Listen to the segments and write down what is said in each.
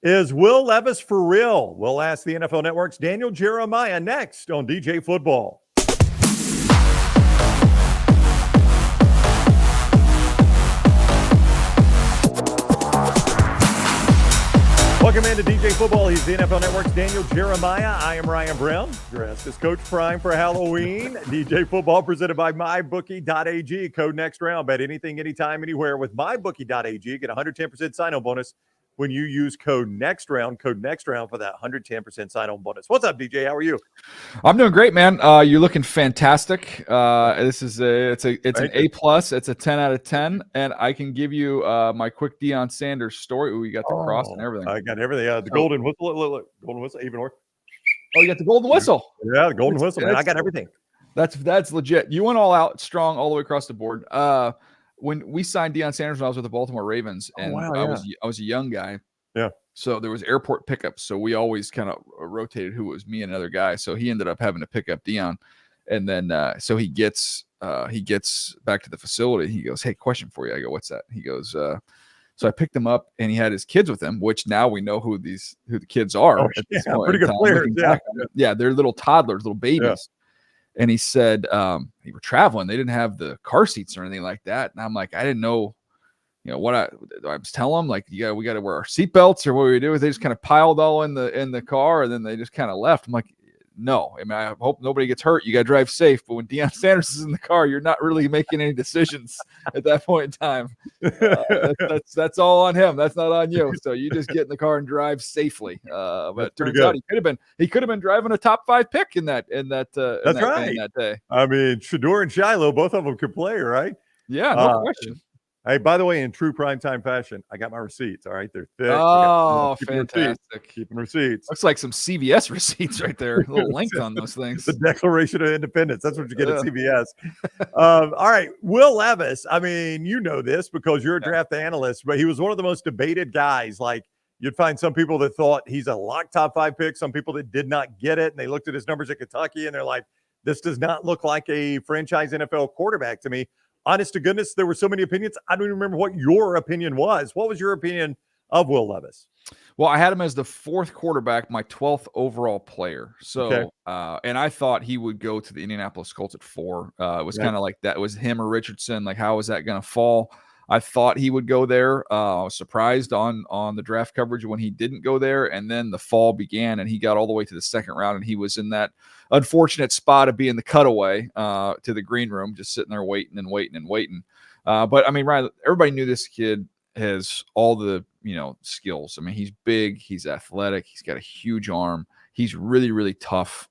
Is Will Levis for real? We'll ask the NFL Network's Daniel Jeremiah next on DJ Football. Welcome into DJ Football. He's the NFL Network's Daniel Jeremiah. I am Ryan Brown, dressed as Coach Prime for Halloween. DJ Football presented by MyBookie.ag. Code next round. Bet anything, anytime, anywhere with MyBookie.ag. Get a 110% sign-on bonus when you use code next round for that 110% sign-on bonus. What's up, DJ? How are you? I'm doing great, man. You're looking fantastic. This is it's an A+. It's a 10 out of 10, and I can give you my quick Deion Sanders story. Ooh, you got the cross and everything. I got everything. The golden whistle. Look, golden whistle. Even more. Oh, you got the golden whistle. Yeah, the golden whistle. Man, I got everything. That's legit. You went all out strong all the way across the board. When we signed Deion Sanders when I was with the Baltimore Ravens, and I was a young guy. Yeah. So there was airport pickups. So we always kind of rotated who was me and another guy. So he ended up having to pick up Deion. And then so he gets back to the facility. He goes, "Hey, question for you." I go, "What's that?" He goes, so I picked him up and he had his kids with him, which now we know who the kids are. Oh, yeah, pretty good players. Yeah, they're little toddlers, little babies. Yeah. And he said, they were traveling. They didn't have the car seats or anything like that. And I'm like, I didn't know, what I was telling them, like, we got to wear our seatbelts or what we do. They just kind of piled all in the car and then they just kind of left. I'm like, no, I mean, I hope nobody gets hurt. You got to drive safe. But when Deion Sanders is in the car, you're not really making any decisions at that point in time. That's all on him. That's not on you. So you just get in the car and drive safely. But it turns out he could have been driving a top 5 pick in that day. I mean, Shedeur and Shiloh, both of them could play, right? Yeah, no question. Hey, by the way, in true primetime fashion, I got my receipts. All right, they're thick. Oh, fantastic! Keeping receipts. Looks like some CVS receipts right there. A little length on those things. The Declaration of Independence. That's what you get at CVS. All right, Will Levis. I mean, you know this because you're a draft analyst, but he was one of the most debated guys. Like, you'd find some people that thought he's a lock top 5 pick, some people that did not get it, and they looked at his numbers at Kentucky, and they're like, this does not look like a franchise NFL quarterback to me. Honest to goodness, there were so many opinions. I don't even remember what your opinion was. What was your opinion of Will Levis? Well, I had him as the 4th quarterback, my 12th overall player. So, and I thought he would go to the Indianapolis Colts at 4. It was kind of like that was him or Richardson. Like, how was that going to fall? I thought he would go there. I was surprised on the draft coverage when he didn't go there. And then the fall began and he got all the way to the 2nd round. And he was in that unfortunate spot of being the cutaway to the green room, just sitting there waiting. But I mean, Ryan, everybody knew this kid has all the, skills. I mean, he's big, he's athletic, he's got a huge arm. He's really, really tough.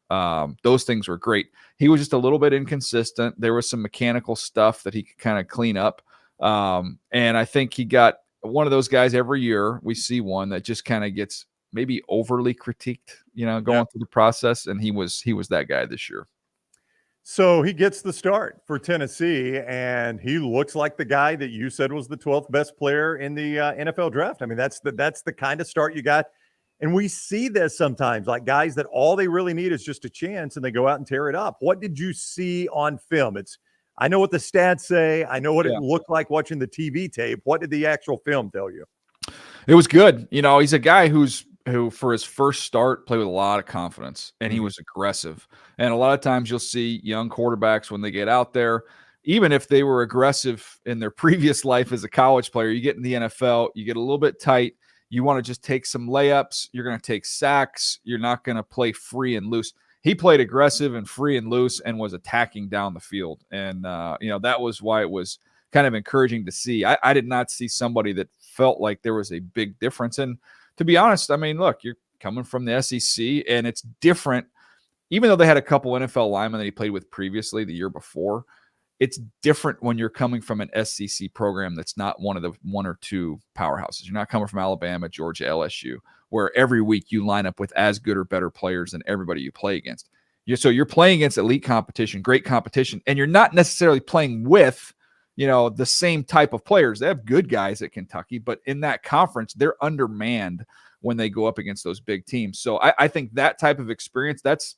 Those things were great. He was just a little bit inconsistent. There was some mechanical stuff that he could kind of clean up. And I think he got one of those guys every year. We see one that just kind of gets maybe overly critiqued, going through the process. And he was that guy this year. So he gets the start for Tennessee, and he looks like the guy that you said was the 12th best player in the NFL draft. I mean, that's the kind of start you got. And we see this sometimes, like guys that all they really need is just a chance and they go out and tear it up. What did you see on film? I know what the stats say. I know what it looked like watching the TV tape. What did the actual film tell you? It was good. He's a guy who for his first start played with a lot of confidence, and he was aggressive. And a lot of times you'll see young quarterbacks when they get out there, even if they were aggressive in their previous life as a college player, you get in the NFL, you get a little bit tight. You want to just take some layups. You're going to take sacks. You're not going to play free and loose. He played aggressive and free and loose and was attacking down the field. And, that was why it was kind of encouraging to see. I did not see somebody that felt like there was a big difference. And to be honest, I mean, look, you're coming from the SEC and it's different. Even though they had a couple NFL linemen that he played with previously the year before, it's different when you're coming from an SEC program that's not one of the 1 or 2 powerhouses. You're not coming from Alabama, Georgia, LSU, where every week you line up with as good or better players than everybody you play against. So you're playing against elite competition, great competition, and you're not necessarily playing with, the same type of players. They have good guys at Kentucky, but in that conference, they're undermanned when they go up against those big teams. So I think that type of experience, that's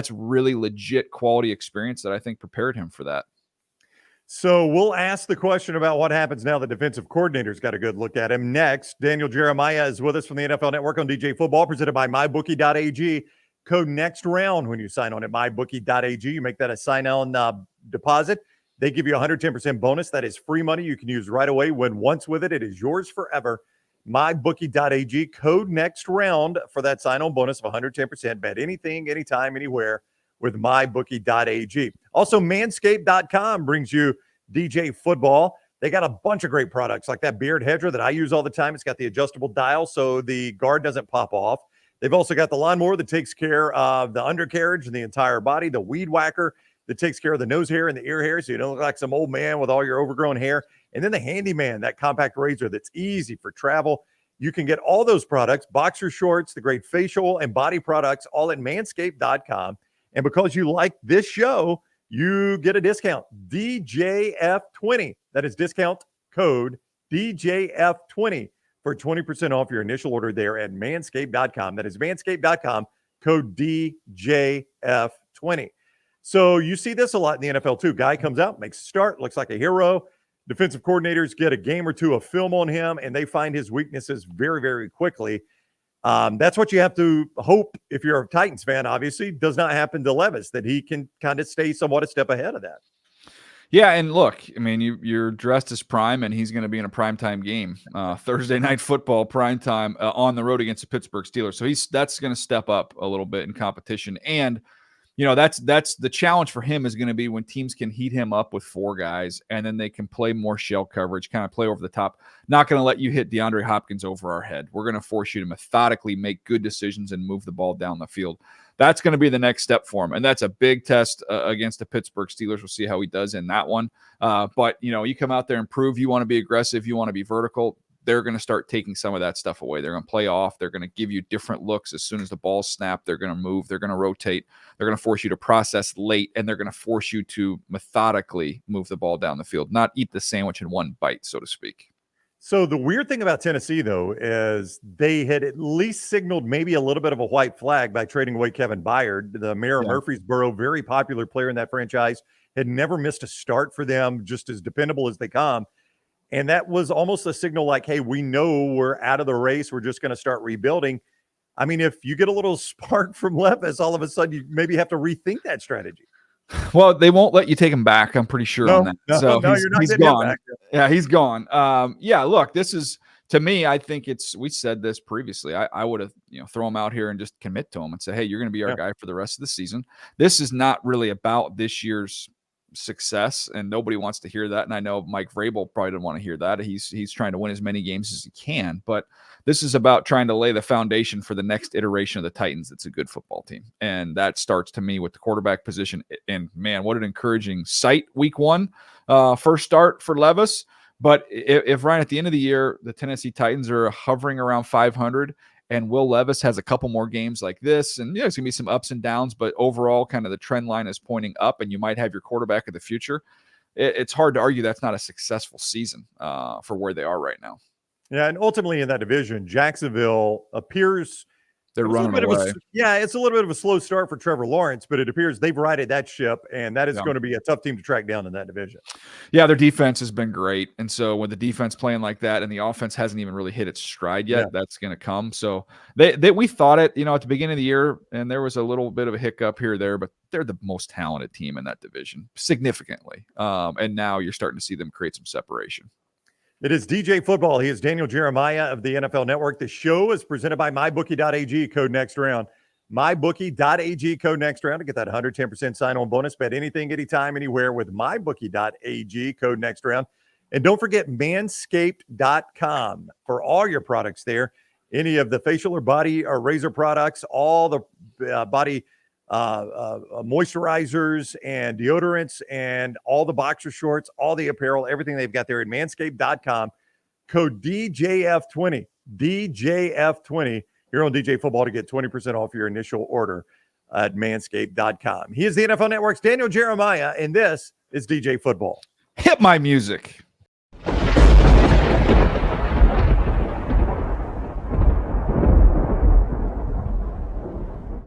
really legit quality experience that I think prepared him for that. So we'll ask the question about what happens now the defensive coordinator's got a good look at him. Next, Daniel Jeremiah is with us from the NFL Network on DJ Football, presented by MyBookie.ag. Code next round when you sign on at MyBookie.ag. You make that a sign-on deposit. They give you a 110% bonus. That is free money you can use right away. Win once with it. It is yours forever. MyBookie.ag. Code next round for that sign-on bonus of 110%. Bet anything, anytime, anywhere with MyBookie.ag. Also, Manscaped.com brings you DJ Football. They got a bunch of great products like that beard hedger that I use all the time. It's got the adjustable dial so the guard doesn't pop off. They've also got the lawnmower that takes care of the undercarriage and the entire body, the weed whacker that takes care of the nose hair and the ear hair so you don't look like some old man with all your overgrown hair, and then the Handyman, that compact razor that's easy for travel. You can get all those products, boxer shorts, the great facial and body products, all at manscaped.com. And because you like this show, you get a discount, DJF20. That is discount code DJF20 for 20% off your initial order there at manscaped.com. That is manscaped.com, code DJF20. So you see this a lot in the NFL too. Guy comes out, makes a start, looks like a hero. Defensive coordinators get a game or two of film on him, and they find his weaknesses very, very quickly. That's what you have to hope, if you're a Titans fan, obviously, does not happen to Levis, that he can kind of stay somewhat a step ahead of that. Yeah, and look, I mean, you're dressed as prime, and he's going to be in a primetime game, Thursday night football, primetime on the road against the Pittsburgh Steelers. So that's going to step up a little bit in competition. And, that's the challenge for him is going to be when teams can heat him up with four guys, and then they can play more shell coverage, kind of play over the top. Not going to let you hit DeAndre Hopkins over our head. We're going to force you to methodically make good decisions and move the ball down the field. That's going to be the next step for him. And that's a big test against the Pittsburgh Steelers. We'll see how he does in that one. But, you come out there and prove you want to be aggressive, you want to be vertical. They're going to start taking some of that stuff away. They're going to play off. They're going to give you different looks as soon as the ball's snapped. They're going to move. They're going to rotate. They're going to force you to process late, and they're going to force you to methodically move the ball down the field, not eat the sandwich in one bite, so to speak. So the weird thing about Tennessee, though, is they had at least signaled maybe a little bit of a white flag by trading away Kevin Byard, the mayor of Murfreesboro, very popular player in that franchise, had never missed a start for them, just as dependable as they come. And that was almost a signal like, hey, we know we're out of the race. We're just going to start rebuilding. I mean, if you get a little spark from Levis, all of a sudden you maybe have to rethink that strategy. Well, they won't let you take him back. I'm pretty sure on that. So he's gone. Yeah, he's gone. Look, this is, to me, I think we said this previously. I would have, throw him out here and just commit to him and say, hey, you're going to be our guy for the rest of the season. This is not really about this year's success, and nobody wants to hear that. And I know Mike Vrabel probably didn't want to hear that. He's trying to win as many games as he can, but this is about trying to lay the foundation for the next iteration of the Titans. It's a good football team, and that starts to me with the quarterback position. And man, what an encouraging sight! Week 1, first start for Levis. But if Ryan, at the end of the year, the Tennessee Titans are hovering around 500. And Will Levis has a couple more games like this. And there's going to be some ups and downs, but overall, kind of the trend line is pointing up, and you might have your quarterback of the future. It's hard to argue that's not a successful season for where they are right now. Yeah, and ultimately in that division, Jacksonville appears they're running away. It's a little bit of a slow start for Trevor Lawrence, but it appears they've righted that ship, and that is going to be a tough team to track down in that division. Yeah, their defense has been great, and so with the defense playing like that, and the offense hasn't even really hit its stride yet, that's going to come. So we thought it, at the beginning of the year, and there was a little bit of a hiccup here or there, but they're the most talented team in that division, significantly. And now you're starting to see them create some separation. It is DJ Football. He is Daniel Jeremiah of the NFL Network. The show is presented by MyBookie.ag, code next round. MyBookie.ag, code next round to get that 110% sign-on bonus. Bet anything, anytime, anywhere with MyBookie.ag, code next round. And don't forget Manscaped.com for all your products there. Any of the facial or body or razor products, all the body moisturizers and deodorants and all the boxer shorts, all the apparel, everything they've got there at manscaped.com. Code DJF20, DJF20 here on DJ Football to get 20% off your initial order at manscaped.com. He is the NFL Network's Daniel Jeremiah, and this is DJ Football. Hit my music.